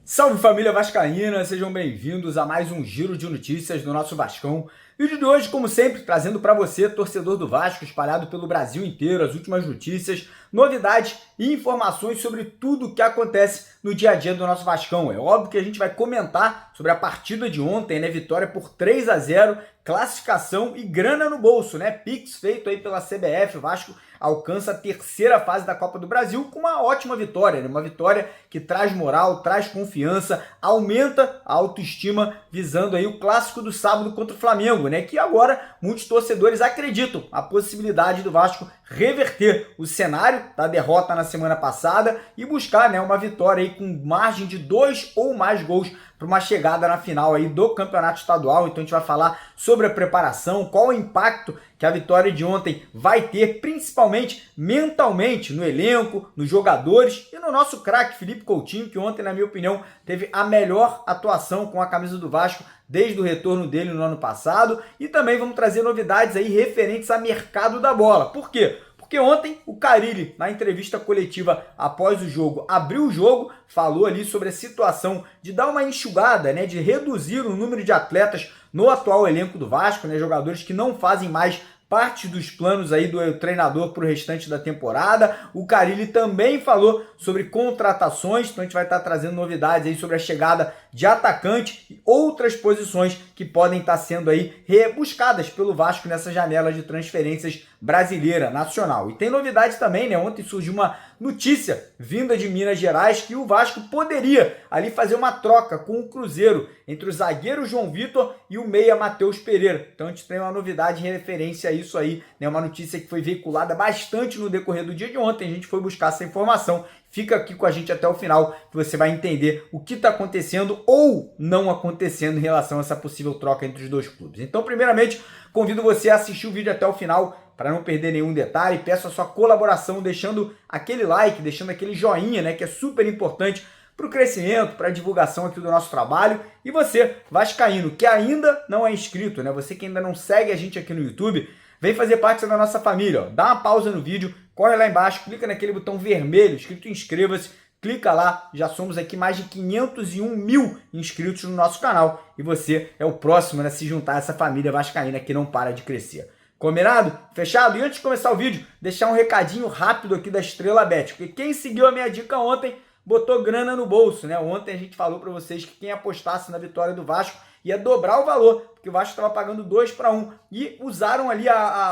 Salve família vascaína, sejam bem-vindos a mais um giro de notícias do nosso Vascão. Vídeo de hoje, como sempre, trazendo para você, torcedor do Vasco, espalhado pelo Brasil inteiro, as últimas notícias, novidades e informações sobre tudo o que acontece no dia a dia do nosso Vascão. É óbvio que a gente vai comentar sobre a partida de ontem, né? Vitória por 3-0, classificação e grana no bolso, né? Pix feito aí pela CBF, o Vasco alcança a terceira fase da Copa do Brasil com uma ótima vitória, né? Uma vitória que traz moral, traz confiança, aumenta a autoestima, visando aí o clássico do sábado contra o Flamengo, né? Que agora muitos torcedores acreditam a possibilidade do Vasco reverter o cenário da derrota na semana passada e buscar, né, uma vitória aí com margem de 2 ou mais gols para uma chegada na final aí do Campeonato Estadual. Então a gente vai falar sobre a preparação, qual o impacto que a vitória de ontem vai ter, principalmente mentalmente, no elenco, nos jogadores e no nosso craque Felipe Coutinho, que ontem, na minha opinião, teve a melhor atuação com a camisa do Vasco desde o retorno dele no ano passado. E também vamos trazer novidades aí referentes ao mercado da bola. Por quê? Porque ontem o Carille, na entrevista coletiva após o jogo, abriu o jogo, falou ali sobre a situação de dar uma enxugada, né, de reduzir o número de atletas no atual elenco do Vasco, né, jogadores que não fazem mais parte dos planos aí do treinador para o restante da temporada. O Carille também falou sobre contratações, então a gente vai estar trazendo novidades aí sobre a chegada de atacante e outras posições que podem estar sendo aí rebuscadas pelo Vasco nessa janela de transferências brasileira, nacional. E tem novidade também, né? Ontem surgiu uma notícia vinda de Minas Gerais que o Vasco poderia ali fazer uma troca com o Cruzeiro entre o zagueiro João Vitor e o meia Matheus Pereira. Então a gente tem uma novidade em referência a isso aí, né? Uma notícia que foi veiculada bastante no decorrer do dia de ontem. A gente foi buscar essa informação. Fica aqui com a gente até o final que você vai entender o que está acontecendo ou não acontecendo em relação a essa possível troca entre os dois clubes. Então, primeiramente, convido você a assistir o vídeo até o final para não perder nenhum detalhe. Peço a sua colaboração deixando aquele like, deixando aquele joinha, né, que é super importante para o crescimento, para a divulgação aqui do nosso trabalho. E você, vascaíno, que ainda não é inscrito, né, você que ainda não segue a gente aqui no YouTube, vem fazer parte da nossa família, ó. Dá uma pausa no vídeo, corre lá embaixo, clica naquele botão vermelho escrito inscreva-se, clica lá, já somos aqui mais de 501 mil inscritos no nosso canal e você é o próximo a se juntar a essa família vascaína que não para de crescer. Combinado? Fechado? E antes de começar o vídeo, deixar um recadinho rápido aqui da Estrela Bet, porque quem seguiu a minha dica ontem botou grana no bolso, né? Ontem a gente falou para vocês que quem apostasse na vitória do Vasco ia dobrar o valor, porque o Vasco estava pagando 2-1 e usaram ali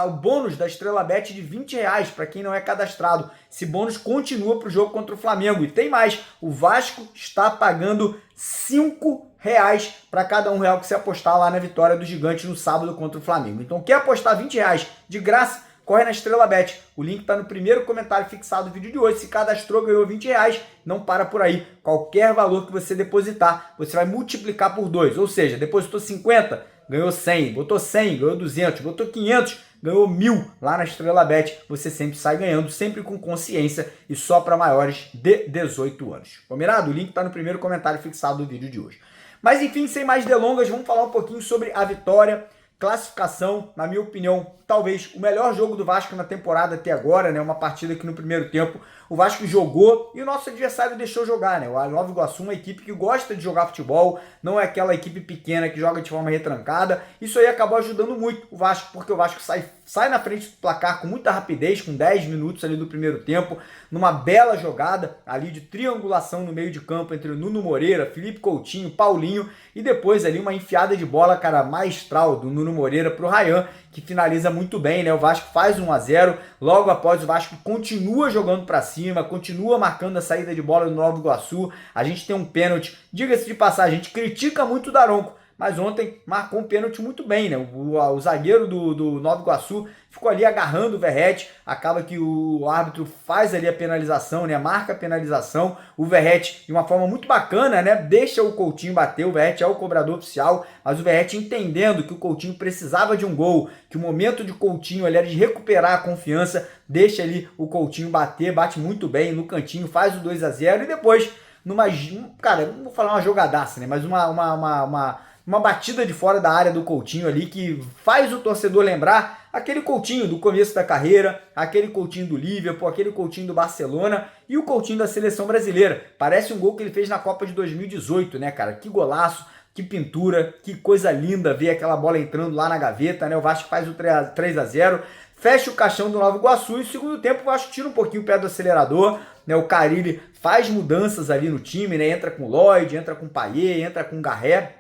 o bônus da Estrela Bet de R$20 para quem não é cadastrado. Esse bônus continua para o jogo contra o Flamengo. E tem mais, o Vasco está pagando R$5 para cada R$1 que você apostar lá na vitória do Gigante no sábado contra o Flamengo. Então quer apostar R$20 de graça? Corre na Estrela Bet. O link está no primeiro comentário fixado do vídeo de hoje. Se cadastrou, ganhou R$20. Não para por aí. Qualquer valor que você depositar, você vai multiplicar por 2. Ou seja, depositou 50, ganhou 100. Botou 100, ganhou 200. Botou 500, ganhou 1.000. Lá na Estrela Bet, você sempre sai ganhando, sempre com consciência e só para maiores de 18 anos. Combinado? O link está no primeiro comentário fixado do vídeo de hoje. Mas enfim, sem mais delongas, vamos falar um pouquinho sobre a vitória. Classificação, na minha opinião, talvez o melhor jogo do Vasco na temporada até agora, né? Uma partida que no primeiro tempo o Vasco jogou e o nosso adversário deixou jogar, né? O Nova Iguaçu é uma equipe que gosta de jogar futebol, não é aquela equipe pequena que joga de forma retrancada. Isso aí acabou ajudando muito o Vasco, porque o Vasco sai na frente do placar com muita rapidez, com 10 minutos ali do primeiro tempo, numa bela jogada ali de triangulação no meio de campo entre o Nuno Moreira, Felipe Coutinho, Paulinho e depois ali uma enfiada de bola, cara, maestral do Nuno Moreira pro Ryan, que finaliza muito bem, né? O Vasco faz 1-0, logo após o Vasco continua jogando para cima, continua marcando a saída de bola do Nova Iguaçu. A gente tem um pênalti, diga-se de passagem, a gente critica muito o Daronco, mas ontem marcou um pênalti muito bem, né? O zagueiro do Nova Iguaçu ficou ali agarrando o Verratti, acaba que o árbitro faz ali a penalização, né? Marca a penalização, o Verratti de uma forma muito bacana, né? Deixa o Coutinho bater, o Verratti é o cobrador oficial, mas o Verratti entendendo que o Coutinho precisava de um gol, que o momento de Coutinho ali era de recuperar a confiança, deixa ali o Coutinho bater, bate muito bem no cantinho, faz o 2-0 e depois, cara, não vou falar uma jogadaça, né? Mas uma uma batida de fora da área do Coutinho ali que faz o torcedor lembrar aquele Coutinho do começo da carreira, aquele Coutinho do Liverpool, aquele Coutinho do Barcelona e o Coutinho da seleção brasileira. Parece um gol que ele fez na Copa de 2018, né, cara? Que golaço, que pintura, que coisa linda ver aquela bola entrando lá na gaveta, né? O Vasco faz o 3-0, fecha o caixão do Nova Iguaçu e no segundo tempo o Vasco tira um pouquinho o pé do acelerador, né? O Carille faz mudanças ali no time, né? Entra com o Lloyd, entra com o Payet, entra com o Garré.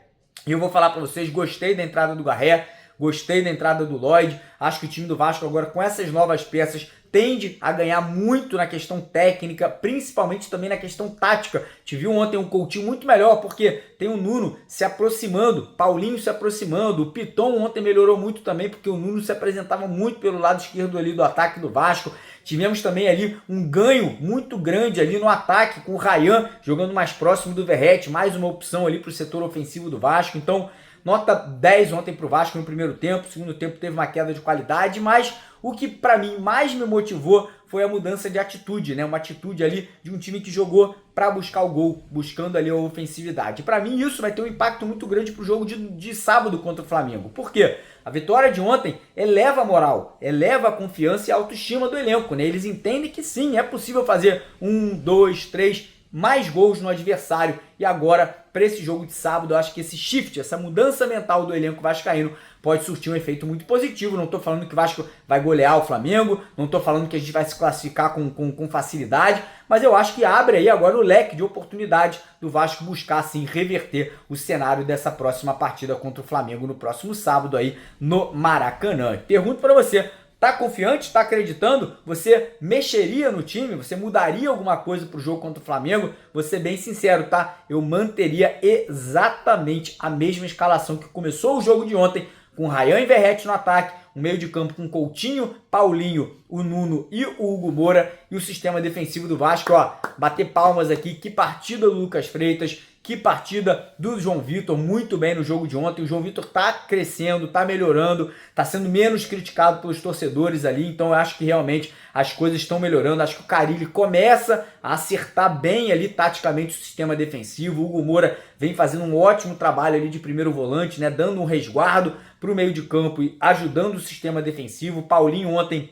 E eu vou falar para vocês, gostei da entrada do Garré, gostei da entrada do Lloyd. Acho que o time do Vasco agora com essas novas peças tende a ganhar muito na questão técnica, principalmente também na questão tática. Te viu ontem um Coutinho muito melhor, porque tem o Nuno se aproximando, Paulinho se aproximando, o Piton ontem melhorou muito também, porque o Nuno se apresentava muito pelo lado esquerdo ali do ataque do Vasco. Tivemos também ali um ganho muito grande ali no ataque, com o Ryan jogando mais próximo do Verratti, mais uma opção ali para o setor ofensivo do Vasco. Então, nota 10 ontem para o Vasco no primeiro tempo, segundo tempo teve uma queda de qualidade, mas o que para mim mais me motivou foi a mudança de atitude, né? Uma atitude ali de um time que jogou para buscar o gol, buscando ali a ofensividade. Para mim isso vai ter um impacto muito grande para o jogo de sábado contra o Flamengo. Por quê? A vitória de ontem eleva a moral, eleva a confiança e a autoestima do elenco, né? Eles entendem que sim, é possível fazer 1, 2, 3 mais gols no adversário. E agora, para esse jogo de sábado, eu acho que esse shift, essa mudança mental do elenco vascaíno pode surtir um efeito muito positivo. Não estou falando que o Vasco vai golear o Flamengo, não estou falando que a gente vai se classificar com facilidade, mas eu acho que abre aí agora o leque de oportunidade do Vasco buscar, assim, reverter o cenário dessa próxima partida contra o Flamengo no próximo sábado aí no Maracanã. Pergunto para você, tá confiante? Tá acreditando? Você mexeria no time? Você mudaria alguma coisa pro jogo contra o Flamengo? Vou ser bem sincero, tá? Eu manteria exatamente a mesma escalação que começou o jogo de ontem, com Ryan e Verratti no ataque, um meio de campo com Coutinho, Paulinho, o Nuno e o Hugo Moura, e o sistema defensivo do Vasco, ó, bater palmas aqui, que partida do Lucas Freitas, que partida do João Vitor, muito bem no jogo de ontem. O João Vitor tá crescendo, tá melhorando, tá sendo menos criticado pelos torcedores ali, então eu acho que realmente as coisas estão melhorando. Acho que o Carille começa a acertar bem ali taticamente o sistema defensivo. O Hugo Moura vem fazendo um ótimo trabalho ali de primeiro volante, né, dando um resguardo para o meio de campo e ajudando o sistema defensivo. O Paulinho ontem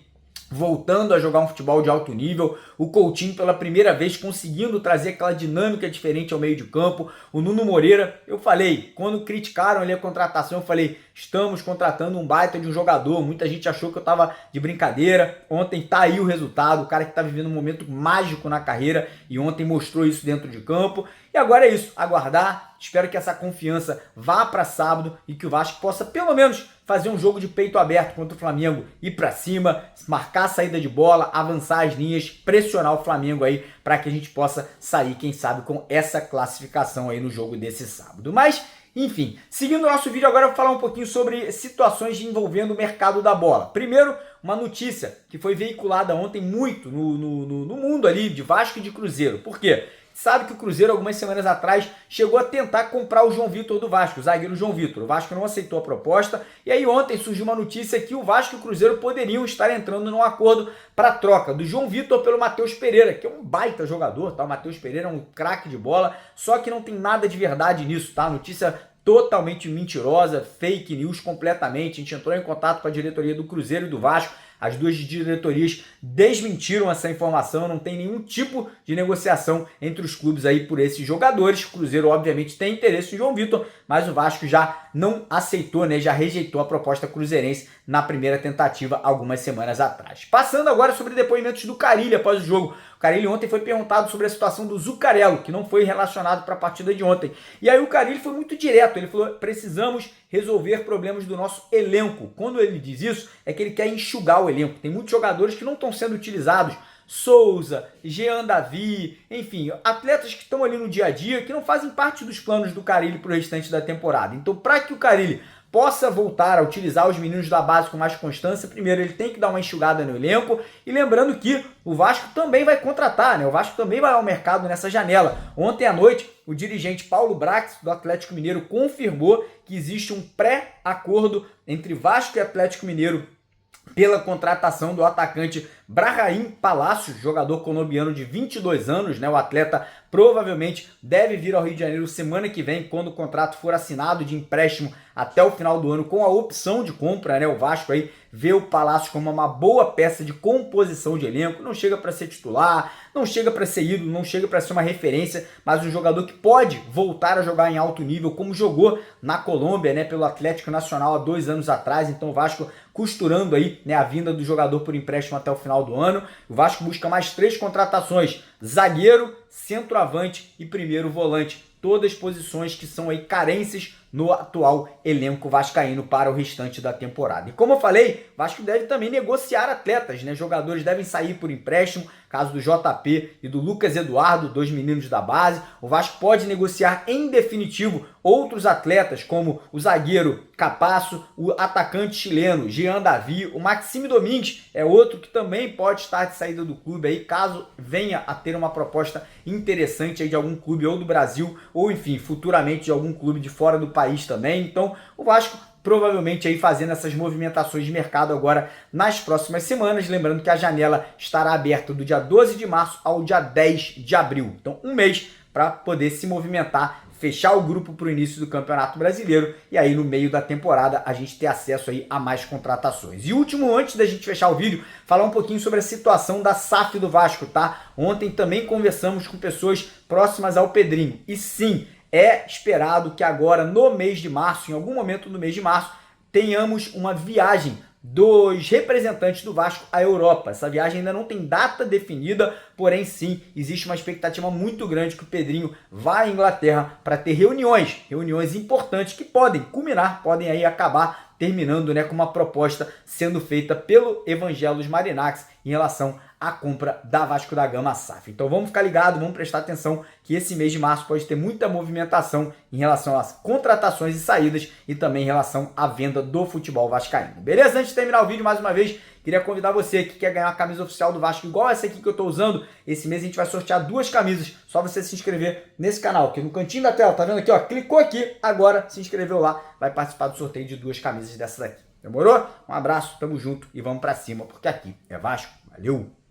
voltando a jogar um futebol de alto nível, o Coutinho pela primeira vez conseguindo trazer aquela dinâmica diferente ao meio de campo, o Nuno Moreira, eu falei, quando criticaram ali a contratação, eu falei, estamos contratando um baita de um jogador, muita gente achou que eu tava de brincadeira, ontem tá aí o resultado, o cara que tá vivendo um momento mágico na carreira e ontem mostrou isso dentro de campo, e agora é isso, aguardar, espero que essa confiança vá para sábado e que o Vasco possa pelo menos fazer um jogo de peito aberto contra o Flamengo, ir para cima, marcar a saída de bola, avançar as linhas, pressionar o Flamengo aí para que a gente possa sair, quem sabe, com essa classificação aí no jogo desse sábado. Mas, enfim, seguindo o nosso vídeo agora eu vou falar um pouquinho sobre situações envolvendo o mercado da bola. Primeiro, uma notícia que foi veiculada ontem muito no mundo ali de Vasco e de Cruzeiro. Por quê? Sabe que o Cruzeiro, algumas semanas atrás, chegou a tentar comprar o João Vitor do Vasco, o zagueiro João Vitor. O Vasco não aceitou a proposta. E aí ontem surgiu uma notícia que o Vasco e o Cruzeiro poderiam estar entrando num acordo para a troca do João Vitor pelo Matheus Pereira, que é um baita jogador, tá? O Matheus Pereira é um craque de bola, só que não tem nada de verdade nisso, tá? Notícia totalmente mentirosa, fake news completamente. A gente entrou em contato com a diretoria do Cruzeiro e do Vasco. As duas diretorias desmentiram essa informação, não tem nenhum tipo de negociação entre os clubes aí por esses jogadores. O Cruzeiro, obviamente, tem interesse em João Vitor, mas o Vasco já não aceitou, né? Já rejeitou a proposta cruzeirense na primeira tentativa algumas semanas atrás. Passando agora sobre depoimentos do Carille após o jogo. O Carille ontem foi perguntado sobre a situação do Zuccarello, que não foi relacionado para a partida de ontem. E aí o Carille foi muito direto, ele falou, precisamos resolver problemas do nosso elenco. Quando ele diz isso, é que ele quer enxugar o elenco. Tem muitos jogadores que não estão sendo utilizados. Souza, Jean Davi, enfim, atletas que estão ali no dia a dia, que não fazem parte dos planos do Carille para o restante da temporada. Então, para que o Carille possa voltar a utilizar os meninos da base com mais constância, primeiro ele tem que dar uma enxugada no elenco, e lembrando que o Vasco também vai contratar, né? O Vasco também vai ao mercado nessa janela. Ontem à noite, o dirigente Paulo Brax, do Atlético Mineiro, confirmou que existe um pré-acordo entre Vasco e Atlético Mineiro pela contratação do atacante Brahim Palácio, jogador colombiano de 22 anos, né? O atleta provavelmente deve vir ao Rio de Janeiro semana que vem, quando o contrato for assinado de empréstimo até o final do ano, com a opção de compra, né? O Vasco aí vê o Palácio como uma boa peça de composição de elenco, não chega para ser titular, não chega para ser ídolo, não chega para ser uma referência, mas um jogador que pode voltar a jogar em alto nível, como jogou na Colômbia, né? Pelo Atlético Nacional há 2 anos atrás. Então o Vasco costurando aí, né, a vinda do jogador por empréstimo até o final do ano. O Vasco busca mais 3 contratações: zagueiro, centroavante e primeiro volante. Todas posições que são aí carências no atual elenco vascaíno para o restante da temporada. E como eu falei, o Vasco deve também negociar atletas, né? Jogadores devem sair por empréstimo, caso do JP e do Lucas Eduardo, 2 meninos da base. O Vasco pode negociar em definitivo outros atletas, como o zagueiro Capasso, o atacante chileno Jean Davi, o Maxime Domingues é outro que também pode estar de saída do clube aí, caso venha a ter uma proposta interessante aí de algum clube ou do Brasil, ou enfim, futuramente de algum clube de fora do país também. Então o Vasco provavelmente aí fazendo essas movimentações de mercado agora nas próximas semanas, lembrando que a janela estará aberta do dia 12 de março ao dia 10 de abril. Então um mês para poder se movimentar, fechar o grupo para o início do Campeonato Brasileiro e aí no meio da temporada a gente ter acesso aí a mais contratações. E último, antes da gente fechar o vídeo, falar um pouquinho sobre a situação da SAF do Vasco, tá? Ontem também conversamos com pessoas próximas ao Pedrinho e sim, é esperado que agora no mês de março, em algum momento no mês de março, tenhamos uma viagem dos representantes do Vasco à Europa. Essa viagem ainda não tem data definida, porém sim, existe uma expectativa muito grande que o Pedrinho vá à Inglaterra para ter reuniões importantes que podem culminar, podem aí acabar terminando, né, com uma proposta sendo feita pelo Evangelos Marinax em relação à compra da Vasco da Gama SAF. Então vamos ficar ligados, vamos prestar atenção que esse mês de março pode ter muita movimentação em relação às contratações e saídas e também em relação à venda do futebol vascaíno. Beleza? Antes de terminar o vídeo, mais uma vez, queria convidar você que quer ganhar a camisa oficial do Vasco, igual essa aqui que eu estou usando. Esse mês a gente vai sortear 2 camisas, só você se inscrever nesse canal, aqui no cantinho da tela, tá vendo aqui, ó? Clicou aqui, agora se inscreveu lá, vai participar do sorteio de 2 camisas dessas aqui. Demorou? Um abraço, tamo junto e vamos pra cima, porque aqui é Vasco. Valeu!